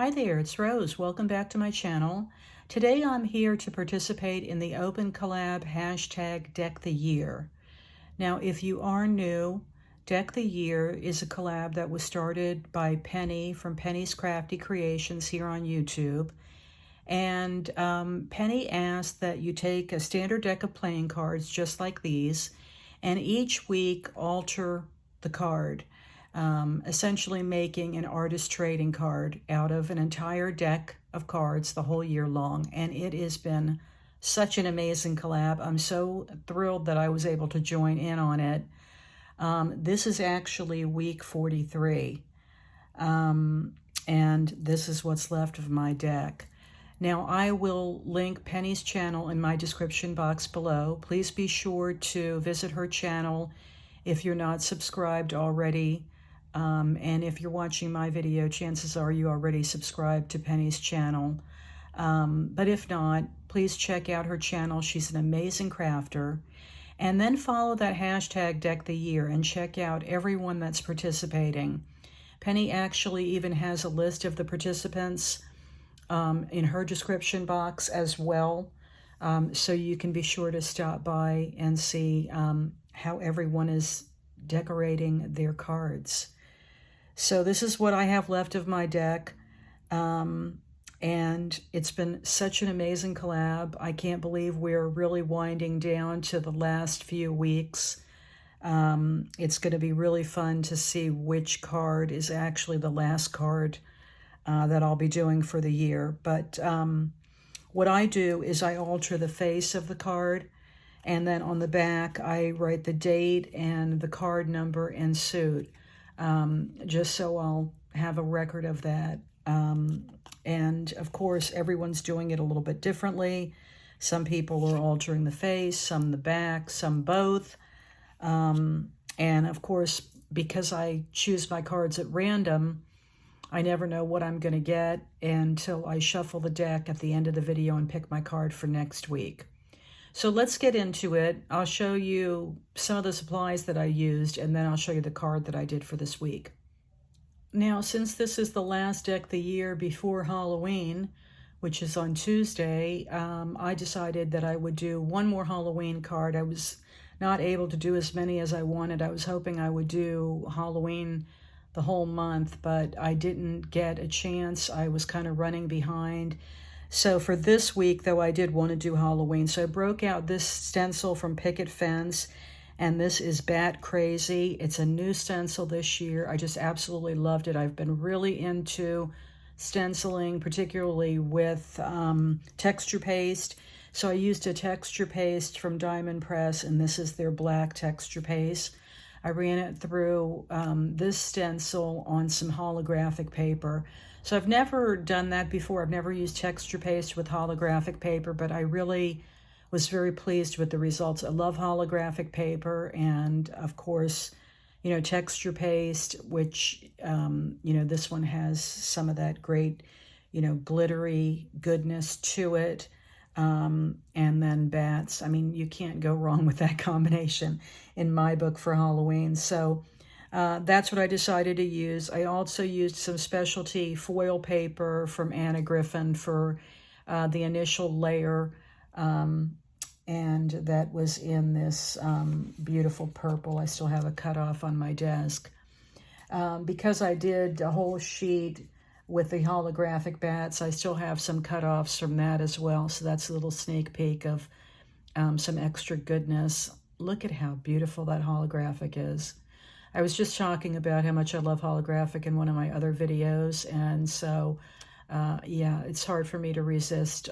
Hi there, it's Rose. Welcome back to my channel. Today I'm here to participate in the Open Collab hashtag Deck the Year. Now, if you are new, Deck the Year is a collab that was started by Penny from Penny's Crafty Creations here on YouTube. And Penny asked that you take a standard deck of playing cards just like these, and each week alter the card. Essentially making an artist trading card out of an entire deck of cards the whole year long. And it has been such an amazing collab. I'm so thrilled that I was able to join in on it. This is actually week 43. And this is what's left of my deck. Now, I will link Penny's channel in my description box below. Please be sure to visit her channel if you're not subscribed already. And if you're watching my video, chances are you already subscribed to Penny's channel. But if not, please check out her channel. She's an amazing crafter. And then follow that hashtag Deck the Year and check out everyone that's participating. Penny actually even has a list of the participants in her description box as well. So you can be sure to stop by and see how everyone is decorating their cards. So this is what I have left of my deck. And it's been such an amazing collab. I can't believe we're really winding down to the last few weeks. It's going to be really fun to see which card is actually the last card that I'll be doing for the year. But what I do is I alter the face of the card, and then on the back I write the date and the card number and suit, just so I'll have a record of that. And of course everyone's doing it a little bit differently. Some people are altering the face, some the back, some both. And of course, because I choose my cards at random, I never know what I'm going to get until I shuffle the deck at the end of the video and pick my card for next week. So let's get into it. I'll show you some of the supplies that I used, and then I'll show you the card that I did for this week. Now, since this is the last deck of the year before Halloween, which is on Tuesday, I decided that I would do one more Halloween card. I was not able to do as many as I wanted. I was hoping I would do Halloween the whole month, but I didn't get a chance. I was kind of running behind. So for this week, though, I did want to do Halloween. So I broke out this stencil from Picket Fence, and this is Bat Crazy. It's a new stencil this year. I just absolutely loved it. I've been really into stenciling, particularly with texture paste. So I used a texture paste from Diamond Press, and this is their black texture paste. I ran it through this stencil on some holographic paper. So I've never done that before. I've never used texture paste with holographic paper, but I really was very pleased with the results. I love holographic paper, and of course, you know, texture paste, which, you know, this one has some of that great, you know, glittery goodness to it. And then bats. I mean, you can't go wrong with that combination in my book for Halloween. So that's what I decided to use. I also used some specialty foil paper from Anna Griffin for the initial layer. And that was in this beautiful purple. I still have a cutoff on my desk. Because I did a whole sheet with the holographic bats, I still have some cutoffs from that as well. So that's a little sneak peek of some extra goodness. Look at how beautiful that holographic is. I was just talking about how much I love holographic in one of my other videos. And so, yeah, it's hard for me to resist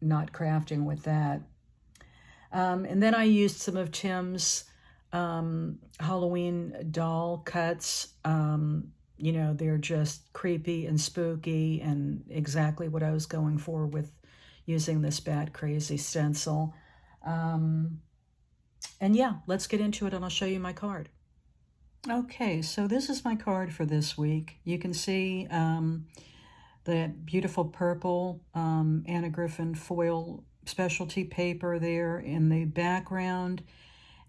not crafting with that. And then I used some of Tim's Halloween doll cuts. You know, they're just creepy and spooky and exactly what I was going for with using this Bat Crazy stencil. And yeah, let's get into it and I'll show you my card. Okay, so this is my card for this week. You can see that beautiful purple Anna Griffin foil specialty paper there in the background.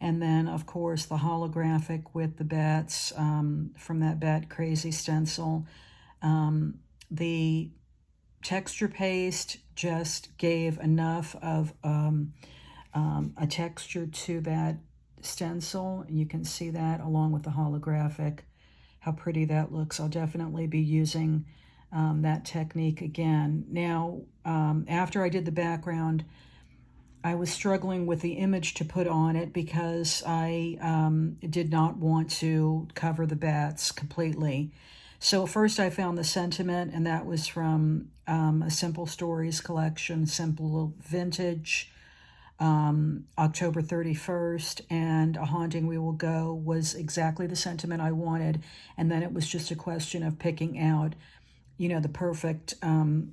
And then, of course, the holographic with the bats from that Bat Crazy stencil. the texture paste just gave enough of a texture to that stencil. You can see that along with the holographic, how pretty that looks. I'll definitely be using that technique again. Now, after I did the background, I was struggling with the image to put on it because I did not want to cover the bats completely. So first I found the sentiment, and that was from a Simple Stories collection, Simple Vintage, October 31st, and A Haunting We Will Go was exactly the sentiment I wanted. And then it was just a question of picking out, you know, the perfect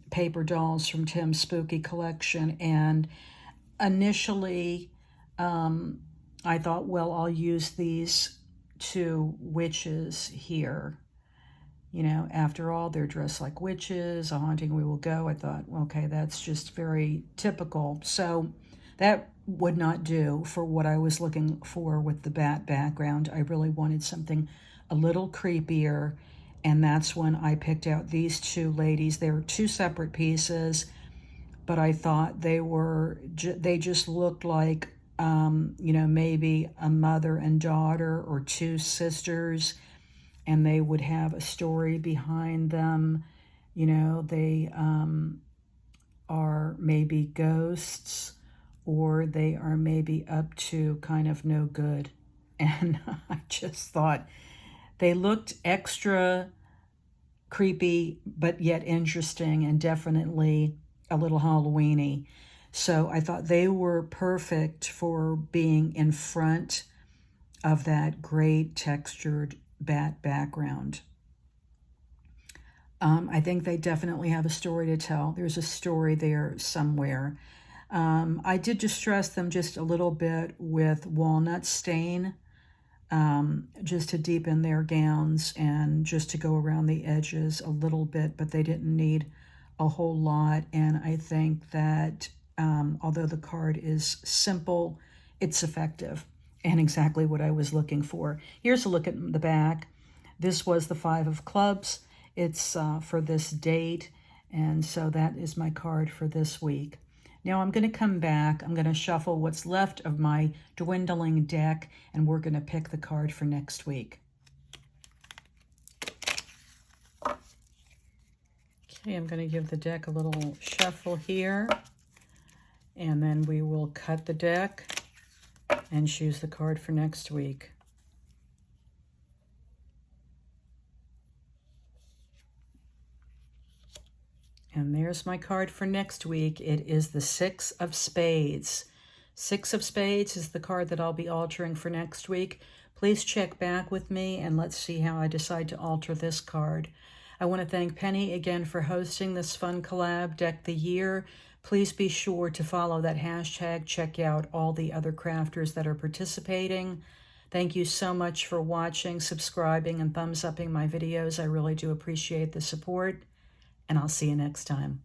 paper dolls from Tim's Spooky collection. And initially, I thought, well, I'll use these two witches here. You know, after all, they're dressed like witches. A Haunting We Will Go. I thought, okay, that's just very typical. So that would not do for what I was looking for with the bat background. I really wanted something a little creepier, and that's when I picked out these two ladies. They were two separate pieces, but I thought they just looked like, you know, maybe a mother and daughter or two sisters, and they would have a story behind them. You know, they are maybe ghosts, or they are maybe up to kind of no good. And I just thought they looked extra creepy, but yet interesting, and definitely a little Halloween-y. So I thought they were perfect for being in front of that great textured bat background. I think they definitely have a story to tell. There's a story there somewhere. I did distress them just a little bit with walnut stain, just to deepen their gowns and just to go around the edges a little bit, but they didn't need a whole lot. And I think that although the card is simple, it's effective and exactly what I was looking for. Here's a look at the back. This was the 5 of clubs. It's for this date, and so that is my card for this week. Now I'm going to come back. I'm going to shuffle what's left of my dwindling deck, and we're going to pick the card for next week. Okay, I'm going to give the deck a little shuffle here, and then we will cut the deck and choose the card for next week. And there's my card for next week. It is the 6 of Spades. 6 of Spades is the card that I'll be altering for next week. Please check back with me and let's see how I decide to alter this card. I want to thank Penny again for hosting this fun collab, Deck the Year. Please be sure to follow that hashtag. Check out all the other crafters that are participating. Thank you so much for watching, subscribing, and thumbs upping my videos. I really do appreciate the support, and I'll see you next time.